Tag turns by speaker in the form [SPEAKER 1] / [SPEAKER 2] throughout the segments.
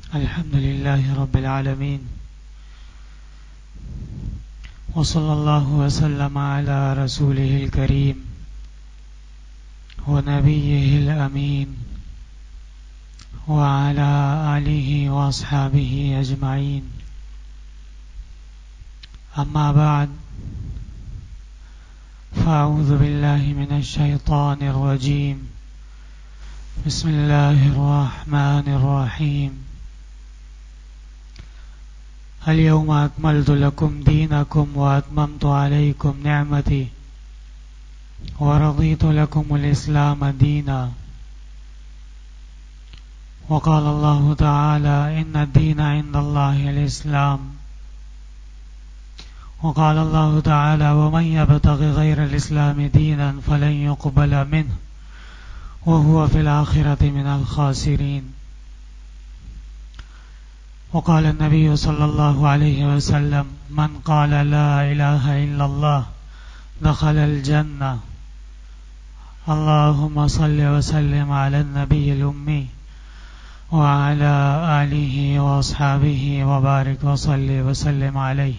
[SPEAKER 1] الحمد لله رب العالمين وصلى الله وسلم على رسوله الكريم ونبيه الأمين وعلى آله وأصحابه أجمعين. أما بعد، فأعوذ بالله من الشيطان الرجيم. بسم الله الرحمن الرحيم. اليوم أكملت لكم دينكم وأتممت عليكم نعمتي ورضيت لكم الإسلام دينا. وقال الله تعالى: إن الدين عند الله الإسلام. وقال الله تعالى: ومن يبتغ غير الإسلام دينا فلن يقبل منه وهو في الآخرة من الخاسرين. وقال النبي صلى الله عليه وسلم: من قال لا إله إلا الله دخل الجنة. اللهم صل وسلم على النبي الأمي وعلى آله وأصحابه وبارك وصل وسلم عليه.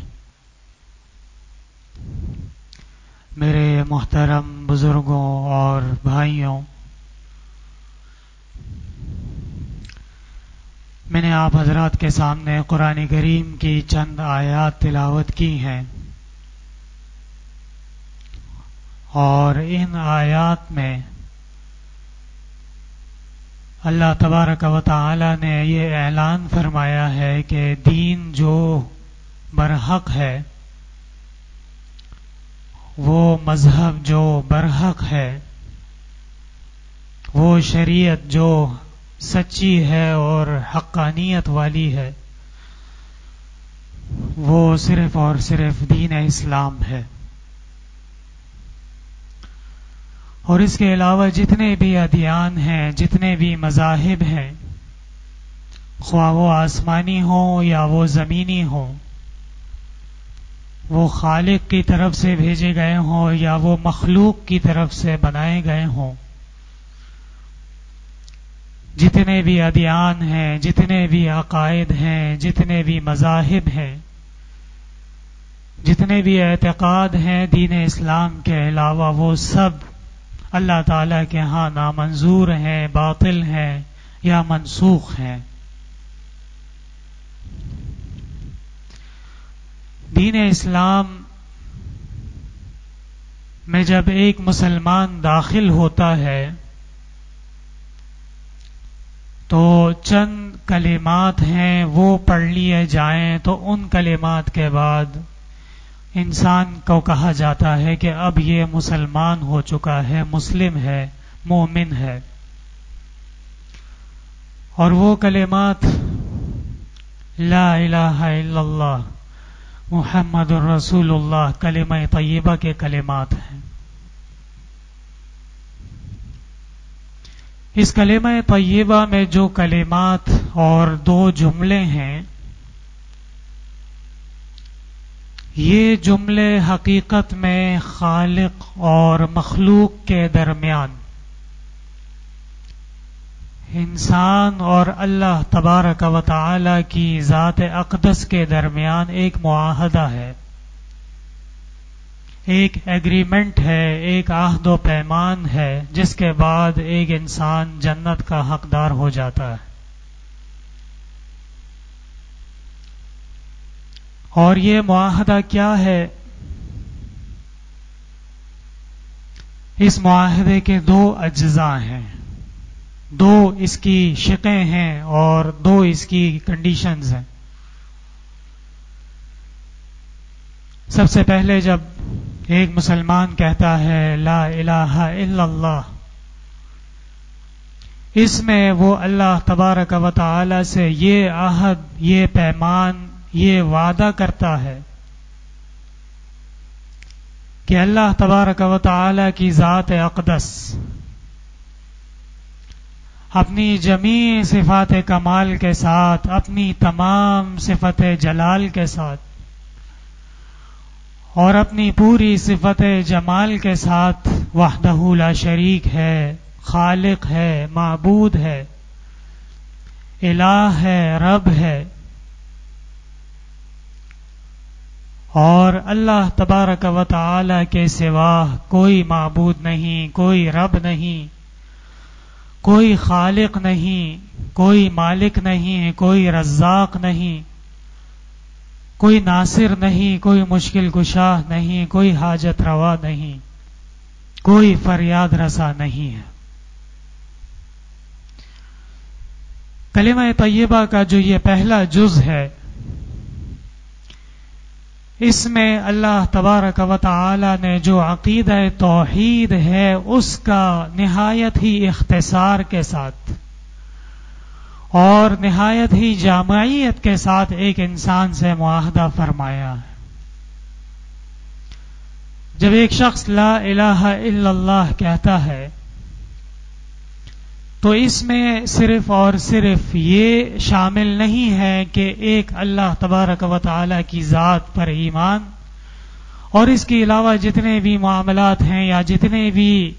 [SPEAKER 1] میرے محترم بزرگوں اور بھائیوں، میں نے آپ حضرات کے سامنے قرآن کریم کی چند آیات تلاوت کی ہیں، اور ان آیات میں اللہ تبارک و تعالی نے یہ اعلان فرمایا ہے کہ دین جو برحق ہے، وہ مذہب جو برحق ہے، وہ شریعت جو سچی ہے اور حقانیت والی ہے، وہ صرف اور صرف دین اسلام ہے. اور اس کے علاوہ جتنے بھی ادیان ہیں، جتنے بھی مذاہب ہیں، خواہ وہ آسمانی ہوں یا وہ زمینی ہوں، وہ خالق کی طرف سے بھیجے گئے ہوں یا وہ مخلوق کی طرف سے بنائے گئے ہوں، جتنے بھی ادیان ہیں، جتنے بھی عقائد ہیں، جتنے بھی مذاہب ہیں، جتنے بھی اعتقاد ہیں دین اسلام کے علاوہ، وہ سب اللہ تعالیٰ کے ہاں نامنظور ہیں، باطل ہیں یا منسوخ ہیں. دین اسلام میں جب ایک مسلمان داخل ہوتا ہے تو چند کلمات ہیں وہ پڑھ لیے جائیں تو ان کلمات کے بعد انسان کو کہا جاتا ہے کہ اب یہ مسلمان ہو چکا ہے، مسلم ہے، مومن ہے. اور وہ کلمات لا الہ الا اللہ محمد الرسول اللہ، کلمہ طیبہ کے کلمات ہیں. اس کلمہ طیبہ میں جو کلمات اور دو جملے ہیں، یہ جملے حقیقت میں خالق اور مخلوق کے درمیان، انسان اور اللہ تبارک و تعالی کی ذات اقدس کے درمیان ایک معاہدہ ہے، ایک ایگریمنٹ ہے، ایک عہد و پیمان ہے، جس کے بعد ایک انسان جنت کا حقدار ہو جاتا ہے. اور یہ معاہدہ کیا ہے؟ اس معاہدے کے دو اجزاء ہیں، دو اس کی شقیں ہیں اور دو اس کی کنڈیشنز ہیں. سب سے پہلے جب ایک مسلمان کہتا ہے لا الہ الا اللہ، اس میں وہ اللہ تبارک و تعالی سے یہ عہد، یہ پیمان، یہ وعدہ کرتا ہے کہ اللہ تبارک و تعالی کی ذات اقدس اپنی جمیع صفات کمال کے ساتھ، اپنی تمام صفت جلال کے ساتھ اور اپنی پوری صفت جمال کے ساتھ وحدہ لا شریک ہے، خالق ہے، معبود ہے، الہ ہے، رب ہے، اور اللہ تبارک و تعالی کے سوا کوئی معبود نہیں، کوئی رب نہیں، کوئی خالق نہیں، کوئی مالک نہیں، کوئی رزاق نہیں، کوئی ناصر نہیں، کوئی مشکل کشا نہیں، کوئی حاجت روا نہیں، کوئی فریاد رسا نہیں ہے۔ کلمہ طیبہ کا جو یہ پہلا جز ہے، اس میں اللہ تبارک و تعالی نے جو عقیدہ توحید ہے اس کا نہایت ہی اختصار کے ساتھ اور نہایت ہی جامعیت کے ساتھ ایک انسان سے معاہدہ فرمایا ہے۔ جب ایک شخص لا الہ الا اللہ کہتا ہے تو اس میں صرف اور صرف یہ شامل نہیں ہے کہ ایک اللہ تبارک و تعالی کی ذات پر ایمان، اور اس کے علاوہ جتنے بھی معاملات ہیں یا جتنے بھی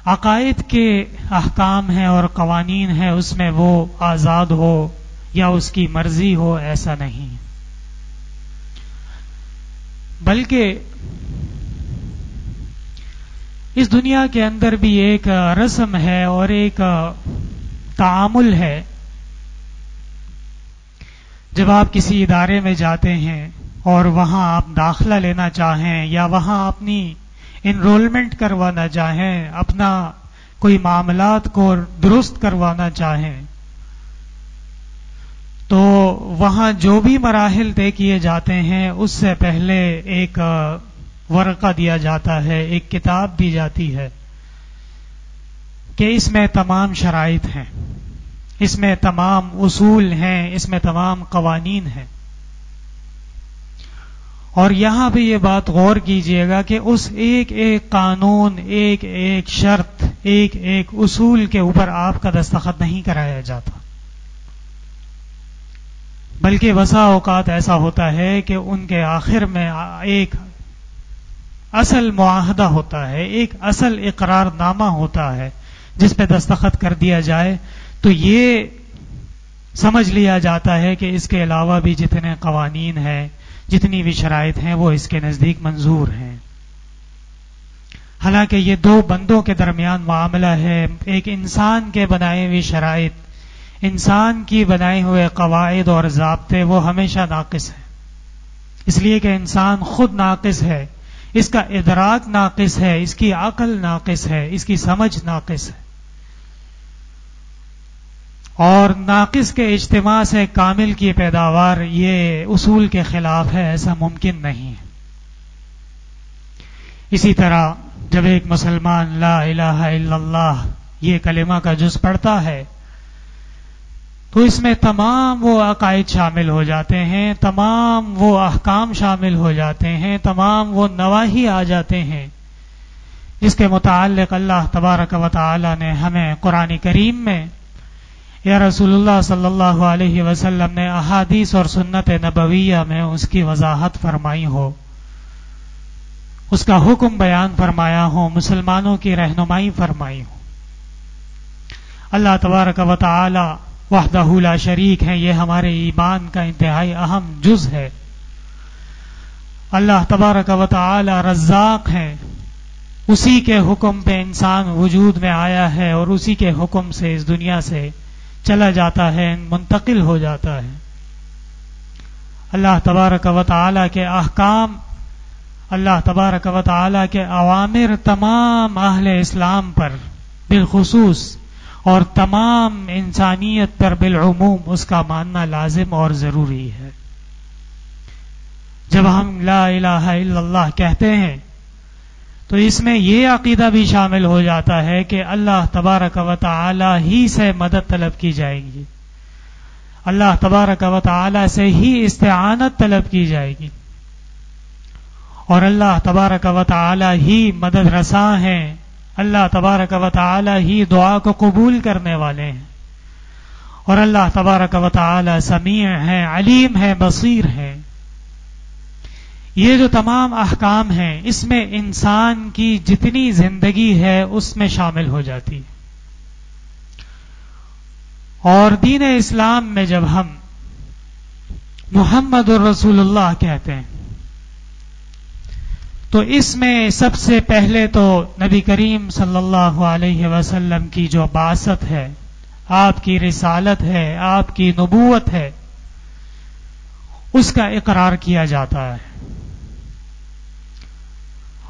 [SPEAKER 1] عقائد کے احکام ہیں اور قوانین ہیں اس میں وہ آزاد ہو یا اس کی مرضی ہو، ایسا نہیں، بلکہ اس دنیا کے اندر بھی ایک رسم ہے اور ایک تعامل ہے۔ جب آپ کسی ادارے میں جاتے ہیں اور وہاں آپ داخلہ لینا چاہیں یا وہاں اپنی انرولمنٹ کروانا چاہیں، اپنا کوئی معاملات کو درست کروانا چاہیں، تو وہاں جو بھی مراحل طے کیے جاتے ہیں اس سے پہلے ایک ورقہ دیا جاتا ہے، ایک کتاب دی جاتی ہے کہ اس میں تمام شرائط ہیں، اس میں تمام اصول ہیں، اس میں تمام قوانین ہیں۔ اور یہاں بھی یہ بات غور کیجئے گا کہ اس ایک ایک قانون، ایک ایک شرط، ایک ایک اصول کے اوپر آپ کا دستخط نہیں کرایا جاتا، بلکہ بسا اوقات ایسا ہوتا ہے کہ ان کے آخر میں ایک اصل معاہدہ ہوتا ہے، ایک اصل اقرار نامہ ہوتا ہے جس پہ دستخط کر دیا جائے تو یہ سمجھ لیا جاتا ہے کہ اس کے علاوہ بھی جتنے قوانین ہیں، جتنی بھی شرائط ہیں وہ اس کے نزدیک منظور ہیں۔ حالانکہ یہ دو بندوں کے درمیان معاملہ ہے، ایک انسان کے بنائے ہوئے شرائط، انسان کی بنائے ہوئے قواعد اور ضابطے وہ ہمیشہ ناقص ہیں، اس لیے کہ انسان خود ناقص ہے، اس کا ادراک ناقص ہے، اس کی عقل ناقص ہے، اس کی سمجھ ناقص ہے، اور ناقص کے اجتماع سے کامل کی پیداوار یہ اصول کے خلاف ہے، ایسا ممکن نہیں ہے۔ اسی طرح جب ایک مسلمان لا الہ الا اللہ یہ کلمہ کا جز پڑھتا ہے تو اس میں تمام وہ عقائد شامل ہو جاتے ہیں، تمام وہ احکام شامل ہو جاتے ہیں، تمام وہ نواہی آ جاتے ہیں جس کے متعلق اللہ تبارک و تعالی نے ہمیں قرآن کریم میں یا رسول اللہ صلی اللہ علیہ وسلم نے احادیث اور سنت نبویہ میں اس کی وضاحت فرمائی ہو، اس کا حکم بیان فرمایا ہو، مسلمانوں کی رہنمائی فرمائی ہو۔ اللہ تبارک و تعالی وحدہ لا شریک ہے، یہ ہمارے ایمان کا انتہائی اہم جز ہے۔ اللہ تبارک و تعالی رزاق ہے، اسی کے حکم پہ انسان وجود میں آیا ہے اور اسی کے حکم سے اس دنیا سے چلا جاتا ہے، منتقل ہو جاتا ہے۔ اللہ تبارک و تعالی کے احکام، اللہ تبارک و تعالی کے اوامر تمام اہل اسلام پر بالخصوص اور تمام انسانیت پر بالعموم اس کا ماننا لازم اور ضروری ہے۔ جب ہم لا الہ الا اللہ کہتے ہیں تو اس میں یہ عقیدہ بھی شامل ہو جاتا ہے کہ اللہ تبارک و تعالی ہی سے مدد طلب کی جائے گی، اللہ تبارک و تعالی سے ہی استعانت طلب کی جائے گی، اور اللہ تبارک و تعالی ہی مدد رساں ہیں، اللہ تبارک و تعالی ہی دعا کو قبول کرنے والے ہیں، اور اللہ تبارک و تعالی سمیع ہے، علیم ہے، بصیر ہے۔ یہ جو تمام احکام ہیں اس میں انسان کی جتنی زندگی ہے اس میں شامل ہو جاتی ہے، اور دین اسلام میں جب ہم محمد الرسول اللہ کہتے ہیں تو اس میں سب سے پہلے تو نبی کریم صلی اللہ علیہ وسلم کی جو بعثت ہے، آپ کی رسالت ہے، آپ کی نبوت ہے، اس کا اقرار کیا جاتا ہے.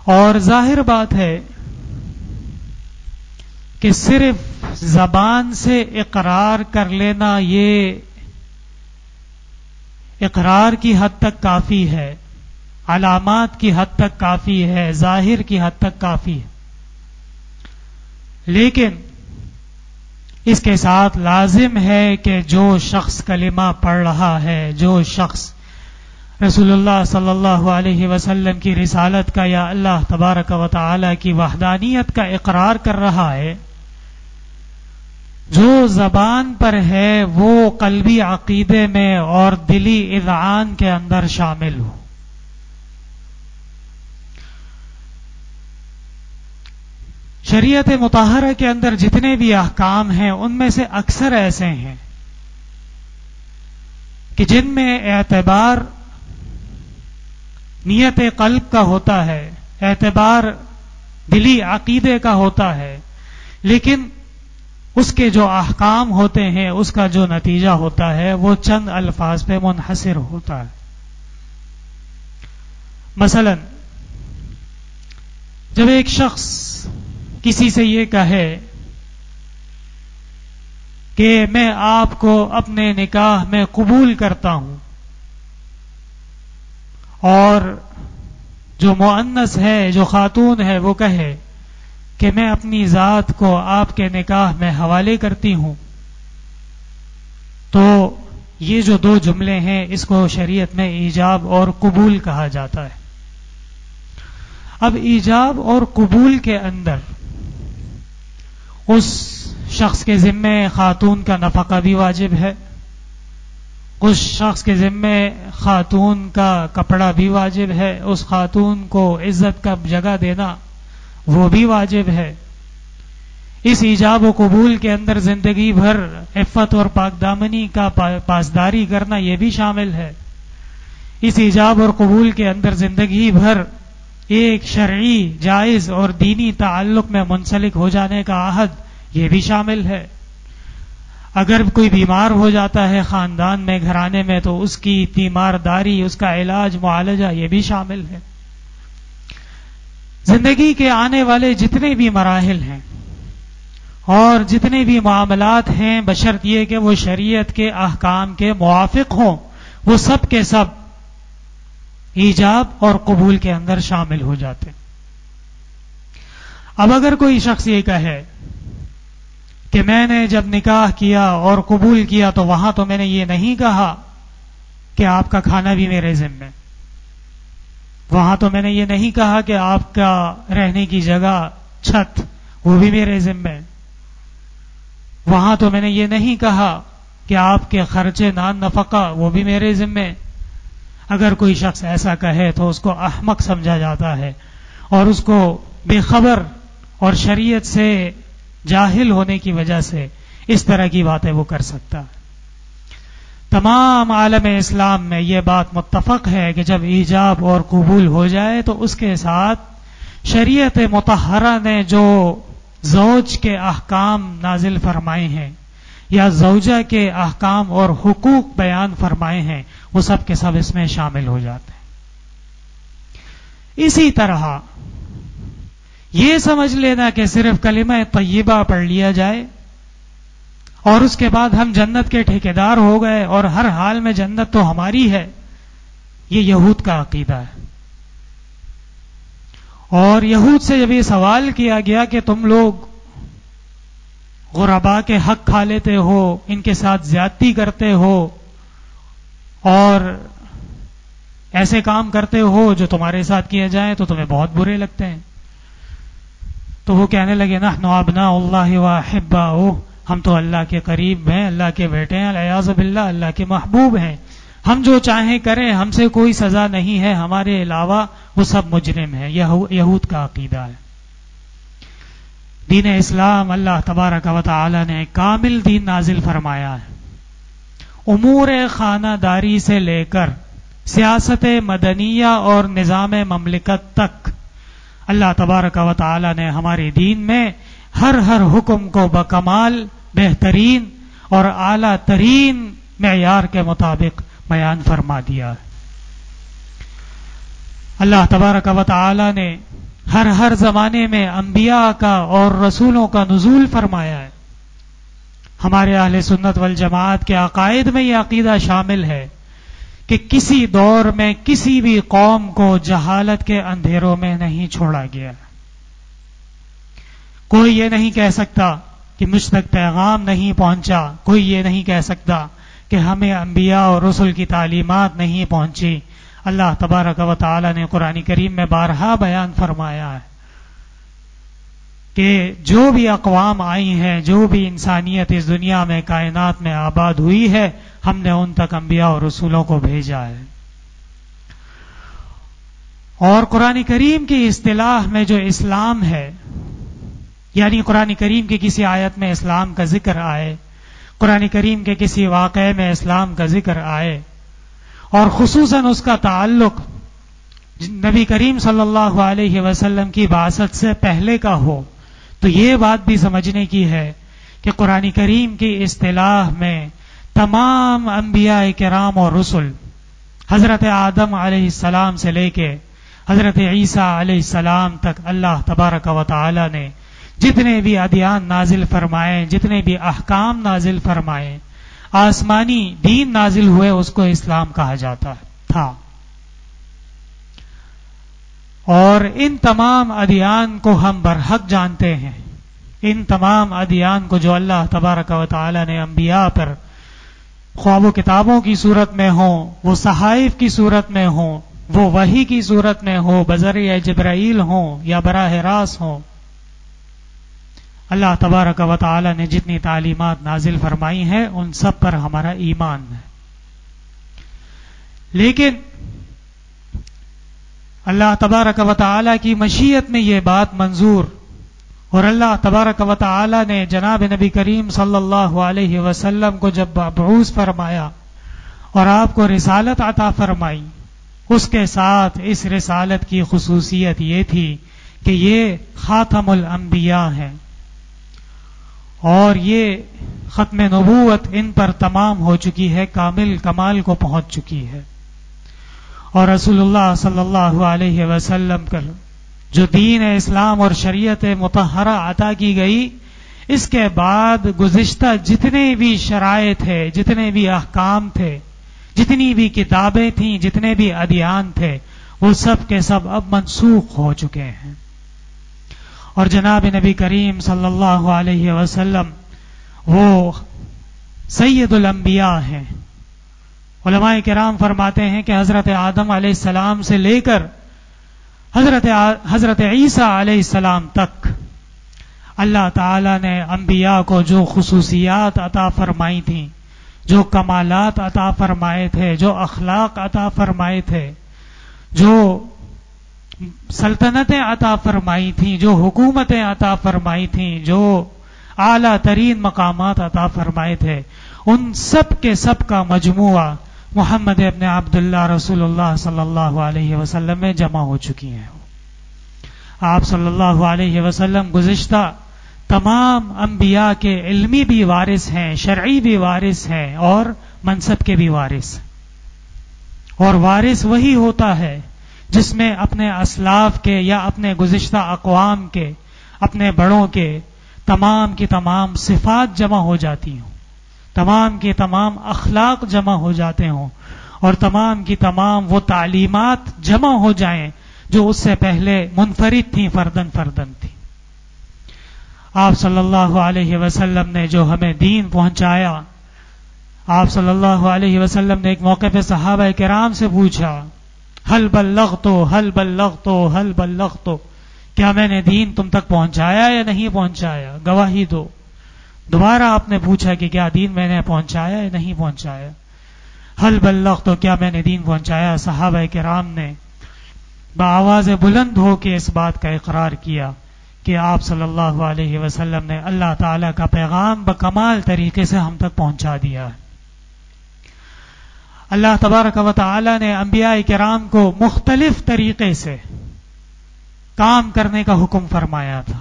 [SPEAKER 1] اور ظاہر بات ہے کہ صرف زبان سے اقرار کر لینا یہ اقرار کی حد تک کافی ہے، علامات کی حد تک کافی ہے، ظاہر کی حد تک کافی ہے. لیکن اس کے ساتھ لازم ہے کہ جو شخص کلمہ پڑھ رہا ہے، جو شخص رسول اللہ صلی اللہ علیہ وسلم کی رسالت کا یا اللہ تبارک و تعالی کی وحدانیت کا اقرار کر رہا ہے، جو زبان پر ہے وہ قلبی عقیدے میں اور دلی اذعان کے اندر شامل ہو. شریعت مطہرہ کے اندر جتنے بھی احکام ہیں ان میں سے اکثر ایسے ہیں کہ جن میں اعتبار نیت قلب کا ہوتا ہے، اعتبار دلی عقیدے کا ہوتا ہے، لیکن اس کے جو احکام ہوتے ہیں، اس کا جو نتیجہ ہوتا ہے وہ چند الفاظ پہ منحصر ہوتا ہے. مثلا جب ایک شخص کسی سے یہ کہے کہ میں آپ کو اپنے نکاح میں قبول کرتا ہوں، اور جو مؤنث ہے، جو خاتون ہے، وہ کہے کہ میں اپنی ذات کو آپ کے نکاح میں حوالے کرتی ہوں، تو یہ جو دو جملے ہیں اس کو شریعت میں ایجاب اور قبول کہا جاتا ہے. اب ایجاب اور قبول کے اندر اس شخص کے ذمے خاتون کا نفقہ بھی واجب ہے، اس شخص کے ذمے خاتون کا کپڑا بھی واجب ہے، اس خاتون کو عزت کا جگہ دینا وہ بھی واجب ہے. اس ایجاب و قبول کے اندر زندگی بھر عفت اور پاک دامنی کا پاسداری کرنا یہ بھی شامل ہے. اس ایجاب اور قبول کے اندر زندگی بھر ایک شرعی جائز اور دینی تعلق میں منسلک ہو جانے کا عہد یہ بھی شامل ہے. اگر کوئی بیمار ہو جاتا ہے خاندان میں، گھرانے میں، تو اس کی تیمارداری، اس کا علاج، معالجہ یہ بھی شامل ہے. زندگی کے آنے والے جتنے بھی مراحل ہیں اور جتنے بھی معاملات ہیں، بشرط یہ کہ وہ شریعت کے احکام کے موافق ہوں، وہ سب کے سب ایجاب اور قبول کے اندر شامل ہو جاتے. اب اگر کوئی شخص یہ کہے کہ میں نے جب نکاح کیا اور قبول کیا تو وہاں تو میں نے یہ نہیں کہا کہ آپ کا کھانا بھی میرے ذمے، وہاں تو میں نے یہ نہیں کہا کہ آپ کا رہنے کی جگہ، چھت، وہ بھی میرے ذمے، وہاں تو میں نے یہ نہیں کہا کہ آپ کے خرچے نان نفقہ وہ بھی میرے ذمے. اگر کوئی شخص ایسا کہے تو اس کو احمق سمجھا جاتا ہے اور اس کو بے خبر اور شریعت سے جاہل ہونے کی وجہ سے اس طرح کی باتیں وہ کر سکتا ہے. تمام عالم اسلام میں یہ بات متفق ہے کہ جب ایجاب اور قبول ہو جائے تو اس کے ساتھ شریعت مطہرہ نے جو زوج کے احکام نازل فرمائے ہیں یا زوجہ کے احکام اور حقوق بیان فرمائے ہیں وہ سب کے سب اس میں شامل ہو جاتے ہیں. اسی طرح یہ سمجھ لینا کہ صرف کلمہ طیبہ پڑھ لیا جائے اور اس کے بعد ہم جنت کے ٹھیکیدار ہو گئے اور ہر حال میں جنت تو ہماری ہے، یہ یہود کا عقیدہ ہے. اور یہود سے جب یہ سوال کیا گیا کہ تم لوگ غرباء کے حق کھا لیتے ہو، ان کے ساتھ زیادتی کرتے ہو اور ایسے کام کرتے ہو جو تمہارے ساتھ کیے جائیں تو تمہیں بہت برے لگتے ہیں، تو وہ کہنے لگے نحن ابناء اللہ واحباؤہ، ہم تو اللہ کے قریب ہیں، اللہ کے بیٹے ہیں، والعیاذ باللہ اللہ کے محبوب ہیں، ہم جو چاہیں کریں، ہم سے کوئی سزا نہیں ہے، ہمارے علاوہ وہ سب مجرم ہیں. یہود کا عقیدہ ہے. دین اسلام اللہ تبارک و تعالی نے کامل دین نازل فرمایا ہے. امور خانہ داری سے لے کر سیاست مدنیہ اور نظام مملکت تک اللہ تبارک و تعالی نے ہمارے دین میں ہر حکم کو بکمال بہترین اور اعلیٰ ترین معیار کے مطابق بیان فرما دیا ہے. اللہ تبارک و تعالی نے ہر زمانے میں انبیاء کا اور رسولوں کا نزول فرمایا ہے. ہمارے اہل سنت والجماعت کے عقائد میں یہ عقیدہ شامل ہے کہ کسی دور میں کسی بھی قوم کو جہالت کے اندھیروں میں نہیں چھوڑا گیا. کوئی یہ نہیں کہہ سکتا کہ مجھ تک پیغام نہیں پہنچا، کوئی یہ نہیں کہہ سکتا کہ ہمیں انبیاء اور رسل کی تعلیمات نہیں پہنچی. اللہ تبارک و تعالی نے قرآن کریم میں بارہا بیان فرمایا ہے کہ جو بھی اقوام آئی ہیں، جو بھی انسانیت اس دنیا میں کائنات میں آباد ہوئی ہے، ہم نے ان تک انبیاء اور رسولوں کو بھیجا ہے. اور قرآن کریم کی اصطلاح میں جو اسلام ہے، یعنی قرآن کریم کی کسی آیت میں اسلام کا ذکر آئے، قرآن کریم کے کسی واقعے میں اسلام کا ذکر آئے، اور خصوصاً اس کا تعلق نبی کریم صلی اللہ علیہ وسلم کی بعثت سے پہلے کا ہو، تو یہ بات بھی سمجھنے کی ہے کہ قرآن کریم کی اصطلاح میں تمام انبیاء کرام اور رسل، حضرت آدم علیہ السلام سے لے کے حضرت عیسیٰ علیہ السلام تک اللہ تبارک و تعالی نے جتنے بھی ادیان نازل فرمائے، جتنے بھی احکام نازل فرمائے، آسمانی دین نازل ہوئے، اس کو اسلام کہا جاتا تھا. اور ان تمام ادیان کو ہم برحق جانتے ہیں. ان تمام ادیان کو جو اللہ تبارک و تعالی نے انبیاء پر خواب و کتابوں کی صورت میں ہوں، وہ صحائف کی صورت میں ہوں، وہ وحی کی صورت میں ہو، بذریعہ جبرائیل ہوں یا براہ راست ہوں، اللہ تبارک و تعالی نے جتنی تعلیمات نازل فرمائی ہیں ان سب پر ہمارا ایمان ہے. لیکن اللہ تبارک و تعالی کی مشیت میں یہ بات منظور، اور اللہ تبارک و تعالی نے جناب نبی کریم صلی اللہ علیہ وسلم کو جب مبعوث فرمایا اور آپ کو رسالت عطا فرمائی، اس کے ساتھ اس رسالت کی خصوصیت یہ تھی کہ یہ خاتم الانبیاء ہیں، اور یہ ختم نبوت ان پر تمام ہو چکی ہے، کامل کمال کو پہنچ چکی ہے. اور رسول اللہ صلی اللہ علیہ وسلم کا جو دین اسلام اور شریعت مطہرہ عطا کی گئی، اس کے بعد گزشتہ جتنے بھی شرائط تھے، جتنے بھی احکام تھے، جتنی بھی کتابیں تھیں، جتنے بھی ادیان تھے، وہ سب کے سب اب منسوخ ہو چکے ہیں. اور جناب نبی کریم صلی اللہ علیہ وسلم وہ سید الانبیاء ہیں. علماء کرام فرماتے ہیں کہ حضرت آدم علیہ السلام سے لے کر حضرت عیسیٰ علیہ السلام تک اللہ تعالی نے انبیاء کو جو خصوصیات عطا فرمائی تھیں، جو کمالات عطا فرمائے تھے، جو اخلاق عطا فرمائے تھے، جو سلطنتیں عطا فرمائی تھیں، جو حکومتیں عطا فرمائی تھیں، جو اعلیٰ ترین مقامات عطا فرمائے تھے، ان سب کے سب کا مجموعہ محمد ابن عبداللہ رسول اللہ صلی اللہ علیہ وسلم میں جمع ہو چکی ہیں. آپ صلی اللہ علیہ وسلم گزشتہ تمام انبیاء کے علمی بھی وارث ہیں، شرعی بھی وارث ہیں، اور منصب کے بھی وارث. اور وارث وہی ہوتا ہے جس میں اپنے اسلاف کے یا اپنے گزشتہ اقوام کے، اپنے بڑوں کے تمام کی تمام صفات جمع ہو جاتی ہوں، تمام کے تمام اخلاق جمع ہو جاتے ہوں، اور تمام کی تمام وہ تعلیمات جمع ہو جائیں جو اس سے پہلے منفرد تھیں، فردن تھیں. آپ صلی اللہ علیہ وسلم نے جو ہمیں دین پہنچایا، آپ صلی اللہ علیہ وسلم نے ایک موقع پہ صحابہ کرام سے پوچھا، حل بلغتو، کیا میں نے دین تم تک پہنچایا یا نہیں پہنچایا؟ گواہی دو. دوبارہ آپ نے پوچھا کہ کیا دین میں نے پہنچایا یا نہیں پہنچایا؟ حل بلغتو، کیا میں نے دین پہنچایا؟ صحابہ کرام نے بآواز بلند ہو کے اس بات کا اقرار کیا کہ آپ صلی اللہ علیہ وسلم نے اللہ تعالیٰ کا پیغام بکمال طریقے سے ہم تک پہنچا دیا ہے۔ اللہ تبارک و تعالیٰ نے انبیاء کرام کو مختلف طریقے سے کام کرنے کا حکم فرمایا تھا۔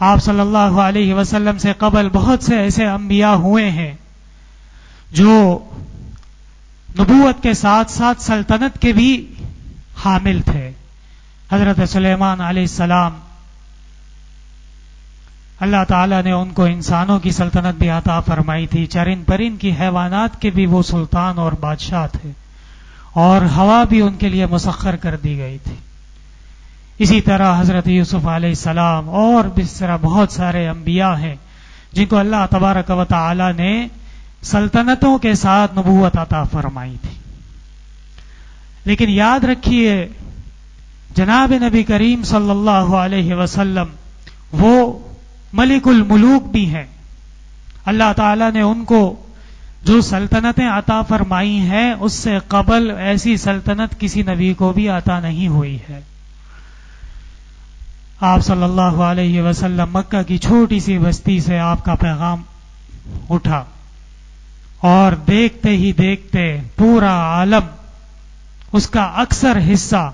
[SPEAKER 1] آپ صلی اللہ علیہ وسلم سے قبل بہت سے ایسے انبیاء ہوئے ہیں جو نبوت کے ساتھ ساتھ سلطنت کے بھی حامل تھے۔ حضرت سلیمان علیہ السلام، اللہ تعالیٰ نے ان کو انسانوں کی سلطنت بھی عطا فرمائی تھی، چرند پرند کی حیوانات کے بھی وہ سلطان اور بادشاہ تھے، اور ہوا بھی ان کے لیے مسخر کر دی گئی تھی۔ اسی طرح حضرت یوسف علیہ السلام اور اس طرح بہت سارے انبیاء ہیں جن کو اللہ تبارک و تعالی نے سلطنتوں کے ساتھ نبوت عطا فرمائی تھی۔ لیکن یاد رکھیے جناب نبی کریم صلی اللہ علیہ وسلم وہ ملک الملوک بھی ہیں۔ اللہ تعالیٰ نے ان کو جو سلطنتیں عطا فرمائی ہیں اس سے قبل ایسی سلطنت کسی نبی کو بھی عطا نہیں ہوئی ہے۔ آپ صلی اللہ علیہ وسلم مکہ کی چھوٹی سی بستی سے آپ کا پیغام اٹھا، اور دیکھتے ہی دیکھتے پورا عالم، اس کا اکثر حصہ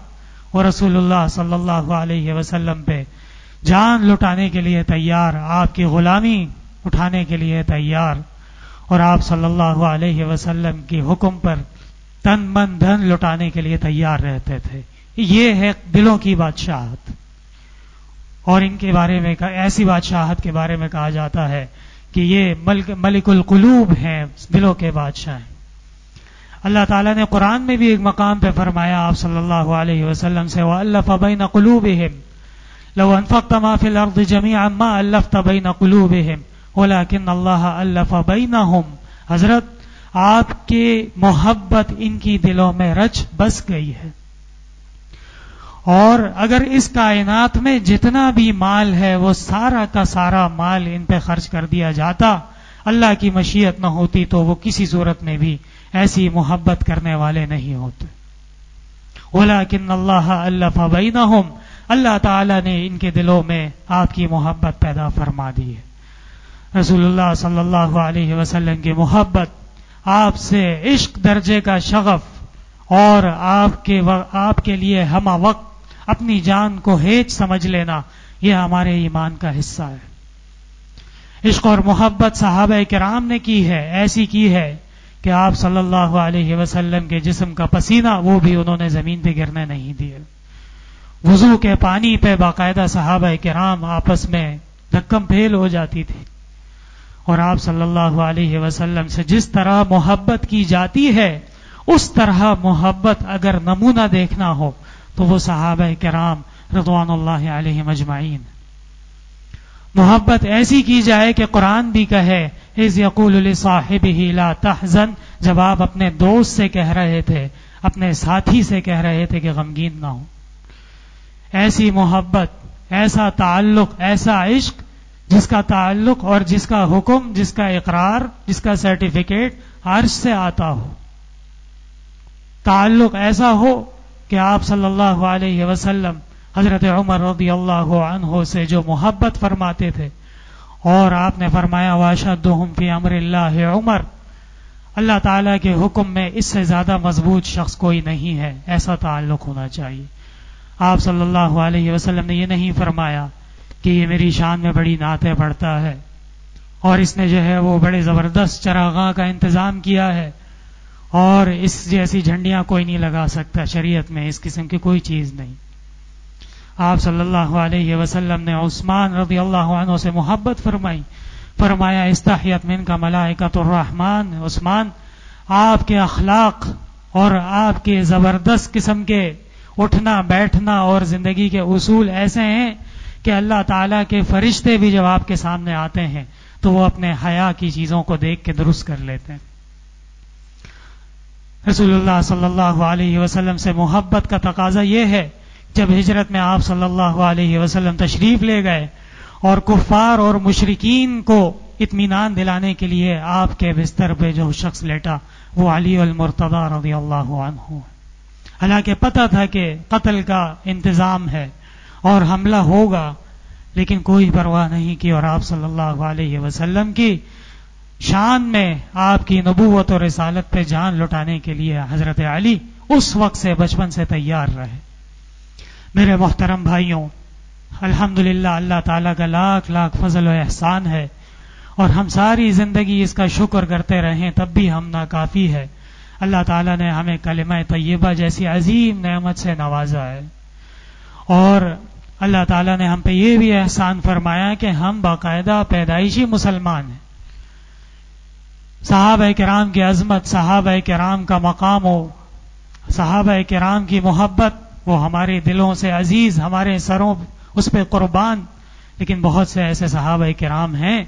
[SPEAKER 1] وہ رسول اللہ صلی اللہ علیہ وسلم پہ جان لٹانے کے لیے تیار، آپ کی غلامی اٹھانے کے لیے تیار، اور آپ صلی اللہ علیہ وسلم کی حکم پر تن من دھن لٹانے کے لیے تیار رہتے تھے۔ یہ ہے دلوں کی بادشاہت، اور ان کے بارے میں ایسی بادشاہت کے بارے میں کہا جاتا ہے کہ یہ ملک القلوب ہیں، دلوں کے بادشاہ ہیں۔ اللہ تعالیٰ نے قرآن میں بھی ایک مقام پہ فرمایا آپ صلی اللہ علیہ وسلم سے، وَأَلَّفَ بَيْنَ قُلُوبِهِمْ لَوْ أَنفَقْتَ مَا فِي الْأَرْضِ جَمِيعًا مَا أَلَّفْتَ بَيْنَ قُلُوبِهِمْ وَلَكِنَّ اللَّهَ أَلَّفَ بَيْنَهُمْ۔ حضرت آپ کی محبت ان کی دلوں میں رچ بس گئی ہے، اور اگر اس کائنات میں جتنا بھی مال ہے وہ سارا کا سارا مال ان پہ خرچ کر دیا جاتا، اللہ کی مشیت نہ ہوتی تو وہ کسی صورت میں بھی ایسی محبت کرنے والے نہیں ہوتے۔ وَلَكِنَّ اللَّهَ أَلَّفَ بَيْنَهُمْ، اللہ تعالیٰ نے ان کے دلوں میں آپ کی محبت پیدا فرما دی ہے۔ رسول اللہ صلی اللہ علیہ وسلم کی محبت، آپ سے عشق درجے کا شغف، اور آپ کے لیے ہمہ وقت اپنی جان کو ہیچ سمجھ لینا، یہ ہمارے ایمان کا حصہ ہے۔ عشق اور محبت صحابہ کرام نے کی ہے، ایسی کی ہے کہ آپ صلی اللہ علیہ وسلم کے جسم کا پسینہ وہ بھی انہوں نے زمین پہ گرنے نہیں دیے۔ وضو کے پانی پہ باقاعدہ صحابہ کرام آپس میں دھکم پھیل ہو جاتی تھی، اور آپ صلی اللہ علیہ وسلم سے جس طرح محبت کی جاتی ہے اس طرح محبت اگر نمونہ دیکھنا ہو تو وہ صحابہ کرام رضوان اللہ علیہم اجمعین۔ محبت ایسی کی جائے کہ قرآن بھی کہے اذ یقول لصاحبہ لا تحزن، جب آپ اپنے دوست سے کہہ رہے تھے، اپنے ساتھی سے کہہ رہے تھے کہ غمگین نہ ہو۔ ایسی محبت، ایسا تعلق، ایسا عشق جس کا تعلق اور جس کا حکم، جس کا اقرار، جس کا سرٹیفکیٹ عرش سے آتا ہو۔ تعلق ایسا ہو کہ آپ صلی اللہ علیہ وسلم حضرت عمر رضی اللہ عنہ سے جو محبت فرماتے تھے، اور آپ نے فرمایا واشدہم فی امر اللہ عمر، اللہ تعالیٰ کے حکم میں اس سے زیادہ مضبوط شخص کوئی نہیں ہے، ایسا تعلق ہونا چاہیے۔ آپ صلی اللہ علیہ وسلم نے یہ نہیں فرمایا کہ یہ میری شان میں بڑی نعتیں پڑھتا ہے اور اس نے جو ہے وہ بڑے زبردست چراغاں کا انتظام کیا ہے اور اس جیسی جھنڈیاں کوئی نہیں لگا سکتا، شریعت میں اس قسم کی کوئی چیز نہیں۔ آپ صلی اللہ علیہ وسلم نے عثمان رضی اللہ عنہ سے محبت فرمائی، فرمایا استحیت منک ملائکۃ الرحمن، عثمان آپ کے اخلاق اور آپ کے زبردست قسم کے اٹھنا بیٹھنا اور زندگی کے اصول ایسے ہیں کہ اللہ تعالیٰ کے فرشتے بھی جب آپ کے سامنے آتے ہیں تو وہ اپنے حیا کی چیزوں کو دیکھ کے درست کر لیتے ہیں۔ رسول اللہ صلی اللہ علیہ وسلم سے محبت کا تقاضا یہ ہے، جب ہجرت میں آپ صلی اللہ علیہ وسلم تشریف لے گئے اور کفار اور مشرکین کو اطمینان دلانے کے لیے آپ کے بستر پہ جو شخص لیٹا وہ علی المرتضی رضی اللہ عنہ، حالانکہ پتہ تھا کہ قتل کا انتظام ہے اور حملہ ہوگا، لیکن کوئی پرواہ نہیں کی، اور آپ صلی اللہ علیہ وسلم کی شان میں، آپ کی نبوت اور رسالت پہ جان لٹانے کے لیے حضرت علی اس وقت سے بچپن سے تیار رہے۔ میرے محترم بھائیوں، الحمدللہ اللہ تعالیٰ کا لاکھ لاکھ فضل و احسان ہے، اور ہم ساری زندگی اس کا شکر کرتے رہیں تب بھی ہم ناکافی ہے۔ اللہ تعالیٰ نے ہمیں کلمہ طیبہ جیسی عظیم نعمت سے نوازا ہے، اور اللہ تعالیٰ نے ہم پہ یہ بھی احسان فرمایا کہ ہم باقاعدہ پیدائشی مسلمان ہیں۔ صحابہ کرام کی عظمت، صحابہ کرام کا مقام و صحابہ کرام کی محبت وہ ہمارے دلوں سے عزیز، ہمارے سروں اس پہ قربان، لیکن بہت سے ایسے صحابہ کرام ہیں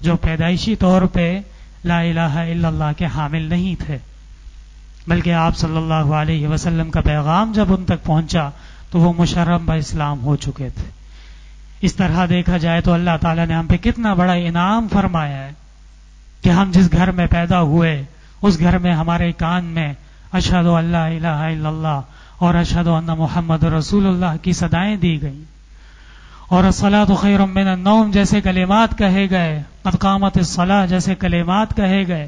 [SPEAKER 1] جو پیدائشی طور پہ لا الہ الا اللہ کے حامل نہیں تھے، بلکہ آپ صلی اللہ علیہ وسلم کا پیغام جب ان تک پہنچا تو وہ مشرف اسلام ہو چکے تھے۔ اس طرح دیکھا جائے تو اللہ تعالیٰ نے ہم پہ کتنا بڑا انعام فرمایا ہے کہ ہم جس گھر میں پیدا ہوئے اس گھر میں ہمارے کان میں اشہد ان لا الہ الا اللہ اور اشہد ان محمد رسول اللہ کی صدائیں دی گئیں، اور الصلاۃ خیر من النوم جیسے کلمات کہے گئے، قد قامت الصلاۃ جیسے کلمات کہے گئے،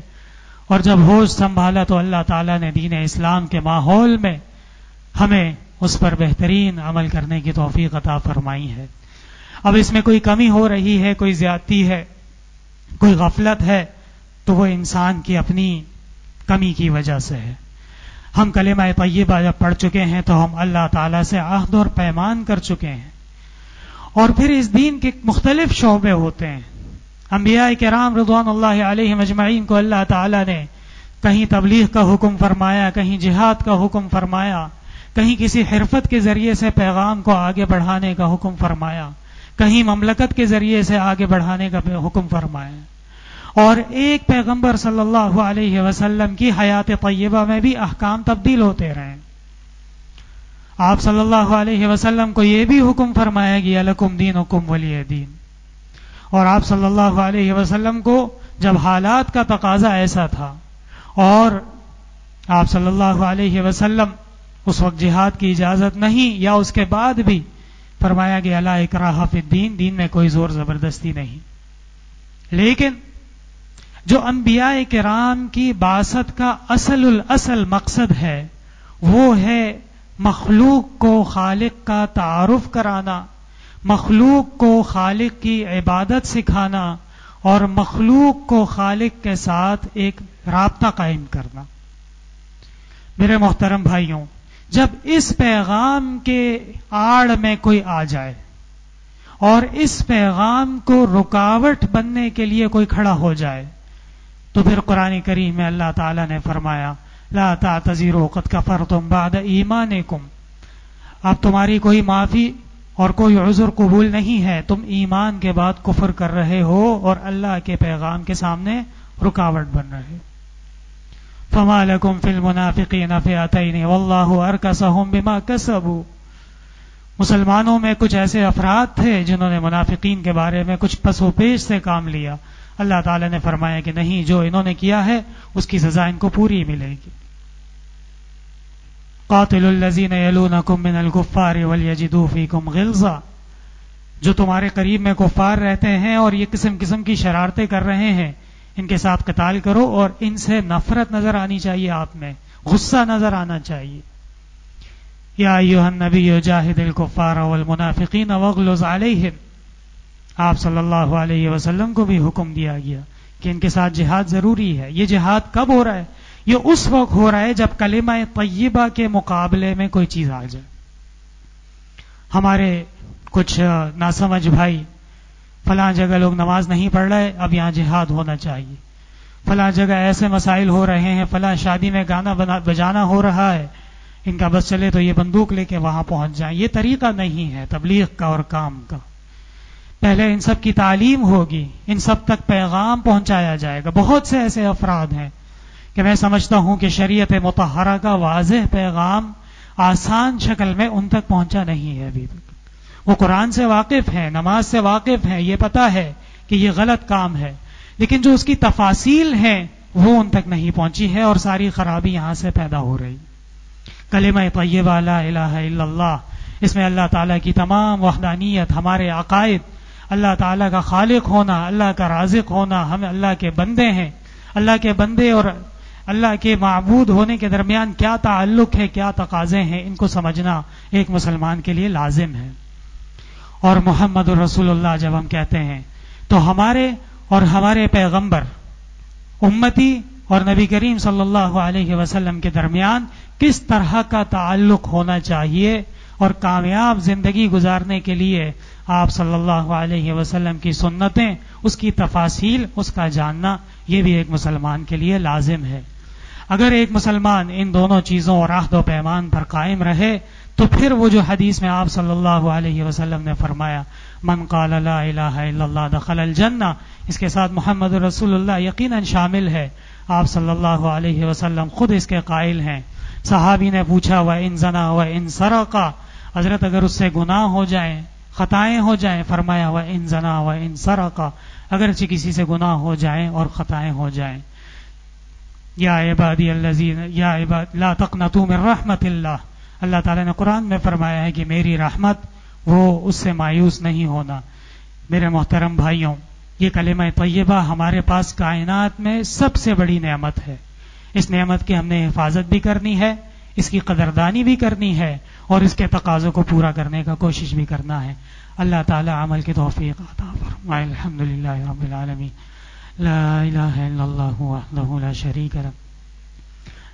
[SPEAKER 1] اور جب ہوش سنبھالا تو اللہ تعالیٰ نے دین اسلام کے ماحول میں ہمیں اس پر بہترین عمل کرنے کی توفیق عطا فرمائی ہے۔ اب اس میں کوئی کمی ہو رہی ہے، کوئی زیادتی ہے، کوئی غفلت ہے، تو وہ انسان کی اپنی کمی کی وجہ سے ہے۔ ہم کلمہ طیبہ جب پڑھ چکے ہیں تو ہم اللہ تعالیٰ سے عہد اور پیمان کر چکے ہیں، اور پھر اس دین کے مختلف شعبے ہوتے ہیں۔ انبیاء کرام رضوان اللہ علیہم اجمعین کو اللہ تعالیٰ نے کہیں تبلیغ کا حکم فرمایا، کہیں جہاد کا حکم فرمایا، کہیں کسی حرفت کے ذریعے سے پیغام کو آگے بڑھانے کا حکم فرمایا، کہیں مملکت کے ذریعے سے آگے بڑھانے کا حکم فرمایا، اور ایک پیغمبر صلی اللہ علیہ وسلم کی حیات طیبہ میں بھی احکام تبدیل ہوتے رہے۔ آپ صلی اللہ علیہ وسلم کو یہ بھی حکم فرمایا گیا لکم دینکم ولی دین، اور آپ صلی اللہ علیہ وسلم کو جب حالات کا تقاضا ایسا تھا اور آپ صلی اللہ علیہ وسلم اس وقت جہاد کی اجازت نہیں، یا اس کے بعد بھی فرمایا گیا لا اکراہ فی الدین، دین میں کوئی زور زبردستی نہیں، لیکن جو انبیاء کرام کی بعثت کا اصل مقصد ہے وہ ہے مخلوق کو خالق کا تعارف کرانا، مخلوق کو خالق کی عبادت سکھانا، اور مخلوق کو خالق کے ساتھ ایک رابطہ قائم کرنا۔ میرے محترم بھائیوں، جب اس پیغام کے آڑ میں کوئی آ جائے اور اس پیغام کو رکاوٹ بننے کے لیے کوئی کھڑا ہو جائے تو پھر قرآن کریم میں اللہ تعالیٰ نے فرمایا لا تعتذروا قد کفرتم بعد ایمانکم، اب تمہاری کوئی معافی اور کوئی عذر قبول نہیں ہے، تم ایمان کے بعد کفر کر رہے ہو اور اللہ کے پیغام کے سامنے رکاوٹ بن رہے۔ فما لکم فی المنافقین فئتین واللہ ارکسہم بما کسبوا، مسلمانوں میں کچھ ایسے افراد تھے جنہوں نے منافقین کے بارے میں کچھ پس و پیش سے کام لیا۔ اللہ تعالیٰ نے فرمایا کہ نہیں، جو انہوں نے کیا ہے اس کی سزا ان کو پوری ملے گی۔ قاتلوا الذین یلونکم من الکفار ولیجدوا فیکم غلظہ، جو تمہارے قریب میں کفار رہتے ہیں اور یہ قسم قسم کی شرارتیں کر رہے ہیں، ان کے ساتھ قتال کرو، اور ان سے نفرت نظر آنی چاہیے، آپ میں غصہ نظر آنا چاہیے۔ یا ایھا النبی جاہد الکفار والمنافقین واغلظ علیہم، آپ صلی اللہ علیہ وسلم کو بھی حکم دیا گیا کہ ان کے ساتھ جہاد ضروری ہے۔ یہ جہاد کب ہو رہا ہے؟ یہ اس وقت ہو رہا ہے جب کلمہ طیبہ کے مقابلے میں کوئی چیز آ جائے۔ ہمارے کچھ ناسمجھ بھائی فلاں جگہ لوگ نماز نہیں پڑھ رہے، اب یہاں جہاد ہونا چاہیے، فلاں جگہ ایسے مسائل ہو رہے ہیں، فلاں شادی میں گانا بجانا ہو رہا ہے، ان کا بس چلے تو یہ بندوق لے کے وہاں پہنچ جائیں۔ یہ طریقہ نہیں ہے تبلیغ کا اور کام کا۔ پہلے ان سب کی تعلیم ہوگی، ان سب تک پیغام پہنچایا جائے گا۔ بہت سے ایسے افراد ہیں کہ میں سمجھتا ہوں کہ شریعت مطہرہ کا واضح پیغام آسان شکل میں ان تک پہنچا نہیں ہے ابھی تک۔ وہ قرآن سے واقف ہیں، نماز سے واقف ہیں، یہ پتہ ہے کہ یہ غلط کام ہے، لیکن جو اس کی تفاصیل ہیں وہ ان تک نہیں پہنچی ہے، اور ساری خرابی یہاں سے پیدا ہو رہی۔ کلمہ طیبہ لا الہ الا اللہ، اس میں اللہ تعالیٰ کی تمام وحدانیت، ہمارے عقائد، اللہ تعالیٰ کا خالق ہونا، اللہ کا رازق ہونا، ہم اللہ کے بندے ہیں، اللہ کے بندے اور اللہ کے معبود ہونے کے درمیان کیا تعلق ہے، کیا تقاضے ہیں، ان کو سمجھنا ایک مسلمان کے لیے لازم ہے۔ اور محمد رسول اللہ جب ہم کہتے ہیں تو ہمارے اور ہمارے پیغمبر، امتی اور نبی کریم صلی اللہ علیہ وسلم کے درمیان کس طرح کا تعلق ہونا چاہیے، اور کامیاب زندگی گزارنے کے لیے آپ صلی اللہ علیہ وسلم کی سنتیں، اس کی تفاصیل، اس کا جاننا، یہ بھی ایک مسلمان کے لیے لازم ہے۔ اگر ایک مسلمان ان دونوں چیزوں اور عہد و پیمان پر قائم رہے تو پھر وہ جو حدیث میں آپ صلی اللہ علیہ وسلم نے فرمایا من قال لا الہ الا اللہ دخل الجنہ، اس کے ساتھ محمد رسول اللہ یقیناً شامل ہے۔ آپ صلی اللہ علیہ وسلم خود اس کے قائل ہیں۔ صحابی نے پوچھا وَإِن زَنَا وَإِن سَرَقَ، حضرت اگر اس سے گناہ ہو جائیں، خطائیں ہو جائیں، فرمایا وَإِن زَنَا وَإِن سَرَقَ، اگرچہ کسی سے گناہ ہو جائیں اور خطائیں ہو جائیں۔ یا عبادی الذین یا عباد لا تقنطوا من رحمت اللہ، اللہ تعالیٰ نے قرآن میں فرمایا ہے کہ میری رحمت، وہ اس سے مایوس نہیں ہونا۔ میرے محترم بھائیوں، یہ کلمہ طیبہ ہمارے پاس کائنات میں سب سے بڑی نعمت ہے۔ اس نعمت کی ہم نے حفاظت بھی کرنی ہے، اس کی قدردانی بھی کرنی ہے، اور اس کے تقاضوں کو پورا کرنے کا کوشش بھی کرنا ہے۔ اللہ تعالیٰ عمل کی توفیق عطا فرمائے۔ الحمدللہ رب العالمین، لا الہ الا اللہ وحدہ لا شریک لہ،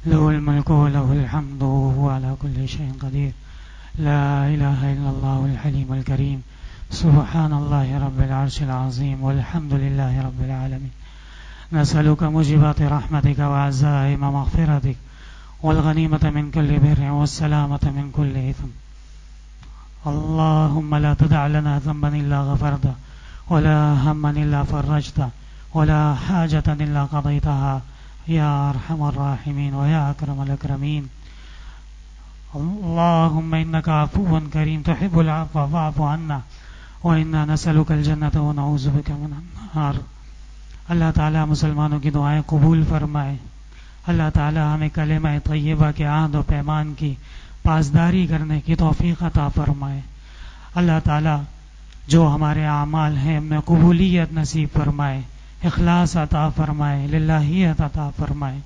[SPEAKER 1] لہ الملک ولہ الحمد وهو على كل شيء قدیر، لا الہ الا اللہ الحلیم الکریم، سبحان اللہ رب العرش العظیم، والحمد للہ رب العالمین۔ نسألك موجبات رحمتك وعزائم مغفرتك والغنیمة من كل بر والسلامة من كل إثم، اللهم لا تدع لنا ذنبا إلا غفرته ولا هما إلا فرجته ولا حاجة إلا قضيتها يا أرحم الراحمين ويا أكرم الأكرمين، اللهم إنك عفو كريم تحب العفو فاعف عنا وإنا نسألك الجنة ونعوذ بك من النار۔ اللہ تعالیٰ مسلمانوں کی دعائیں قبول فرمائے۔ اللہ تعالیٰ ہمیں کلمہ طیبہ کے عہد و پیمان کی پاسداری کرنے کی توفیق عطا فرمائے۔ اللہ تعالیٰ جو ہمارے اعمال ہیں ان میں قبولیت نصیب فرمائے، اخلاص عطا فرمائے، للہیت عطا فرمائے۔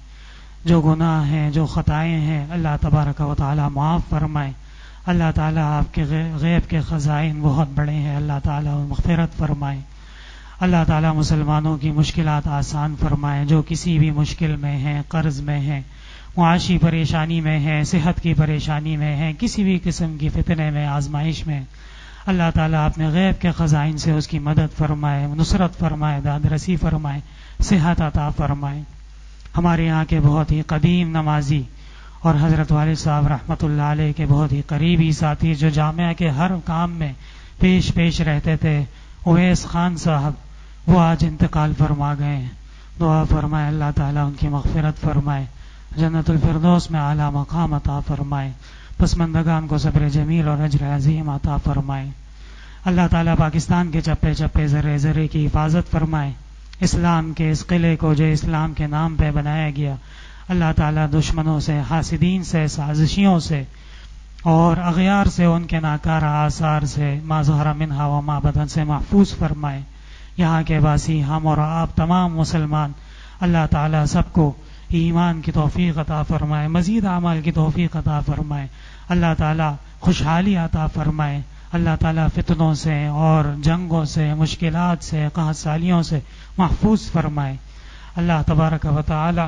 [SPEAKER 1] جو گناہ ہیں، جو خطائیں ہیں، اللہ تبارک و تعالیٰ معاف فرمائے۔ اللہ تعالیٰ آپ کے غیب کے خزائن بہت بڑے ہیں، اللہ تعالیٰ مغفرت فرمائے۔ اللہ تعالیٰ مسلمانوں کی مشکلات آسان فرمائے، جو کسی بھی مشکل میں ہیں، قرض میں ہیں، معاشی پریشانی میں ہیں، صحت کی پریشانی میں ہیں، کسی بھی قسم کی فتنے میں، آزمائش میں، اللہ تعالیٰ اپنے غیب کے خزائن سے اس کی مدد فرمائے، نصرت فرمائے، داد رسی فرمائے، صحت عطا فرمائے۔ ہمارے یہاں کے بہت ہی قدیم نمازی اور حضرت والد صاحب رحمۃ اللہ علیہ کے بہت ہی قریبی ساتھی، جو جامعہ کے ہر کام میں پیش رہتے تھے، اویس خان صاحب، وہ آج انتقال فرما گئے ہیں۔ دعا فرمائے اللہ تعالیٰ ان کی مغفرت فرمائے، جنت الفردوس میں اعلیٰ مقام عطا فرمائے، پسماندگان کو صبر جمیل اور اجر عظیم عطا فرمائے۔ اللہ تعالیٰ پاکستان کے چپے چپے ذرے ذرے کی حفاظت فرمائے۔ اسلام کے اس قلعے کو جو اسلام کے نام پہ بنایا گیا، اللہ تعالیٰ دشمنوں سے، حاسدین سے، سازشیوں سے اور اغیار سے، ان کے ناکارہ آثار سے، ما ظہر منہا و ما بطن سے محفوظ فرمائے۔ یہاں کے باسی، ہم اور آپ تمام مسلمان، اللہ تعالیٰ سب کو ایمان کی توفیق عطا فرمائے، مزید اعمال کی توفیق عطا فرمائے۔ اللہ تعالیٰ خوشحالی عطا فرمائے۔ اللہ تعالیٰ فتنوں سے اور جنگوں سے، مشکلات سے، قحط سالیوں سے محفوظ فرمائے۔ اللہ تبارک و تعالیٰ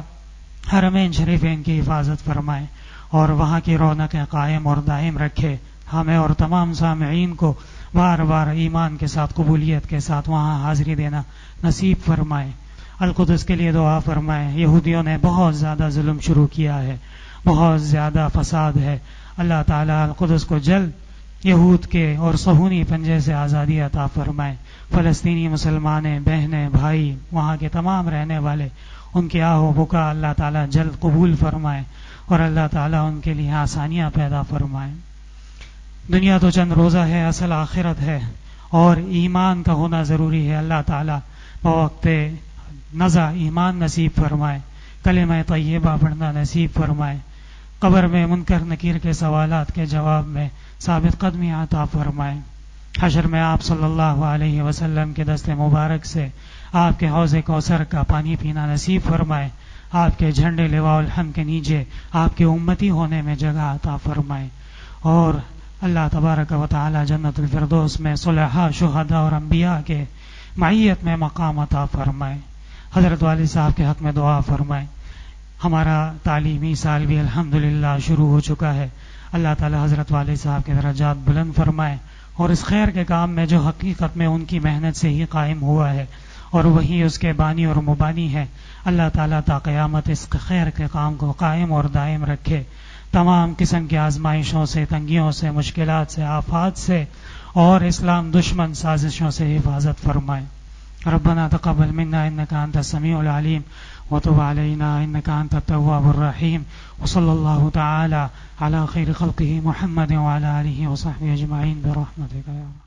[SPEAKER 1] حرمین شریفین کی حفاظت فرمائے اور وہاں کی رونقیں قائم اور دائم رکھے۔ ہمیں اور تمام سامعین کو بار بار ایمان کے ساتھ، قبولیت کے ساتھ وہاں حاضری دینا نصیب فرمائے۔ القدس کے لیے دعا فرمائے۔ یہودیوں نے بہت زیادہ ظلم شروع کیا ہے، بہت زیادہ فساد ہے۔ اللہ تعالیٰ القدس کو جلد یہود کے اور صہیونی پنجے سے آزادی عطا فرمائے۔ فلسطینی مسلمانیں، بہنیں، بھائی، وہاں کے تمام رہنے والے، ان کی آہ و بکا اللہ تعالیٰ جلد قبول فرمائے اور اللہ تعالیٰ ان کے لیے آسانیاں پیدا فرمائے۔ دنیا تو چند روزہ ہے، اصل آخرت ہے، اور ایمان کا ہونا ضروری ہے۔ اللہ تعالیٰ بوقت نزع ایمان نصیب فرمائے، کلمہ طیبہ پڑھنا نصیب فرمائے، قبر میں منکر نکیر کے سوالات کے جواب میں ثابت قدمی عطا فرمائے۔ حشر میں آپ صلی اللہ علیہ وسلم کے دست مبارک سے آپ کے حوض کوثر کا پانی پینا نصیب فرمائے، آپ کے جھنڈے لواء الحمد کے نیچے آپ کے امتی ہونے میں جگہ عطا فرمائے، اور اللہ تبارک و تعالی جنت الفردوس میں صلحاء، شہداء اور انبیاء کے معیت میں مقام عطا فرمائے۔ حضرت والد صاحب کے حق میں دعا فرمائے۔ ہمارا تعلیمی سال بھی الحمدللہ شروع ہو چکا ہے، اللہ تعالی حضرت والد صاحب کے درجات بلند فرمائے، اور اس خیر کے کام میں جو حقیقت میں ان کی محنت سے ہی قائم ہوا ہے اور وہی اس کے بانی اور مبانی ہے، اللہ تعالیٰ تا قیامت اس خیر کے کام کو قائم اور دائم رکھے، تمام قسم کی آزمائشوں سے، تنگیوں سے، مشکلات سے، آفات سے اور اسلام دشمن سازشوں سے حفاظت فرمائے۔ ربنا تقبل منا انك انت السميع العليم وتب علينا انك انت التواب الرحيم، وصلى الله تعالى على خير خلقه محمد وعلى اله وصحبه اجمعين برحمتك يا رب۔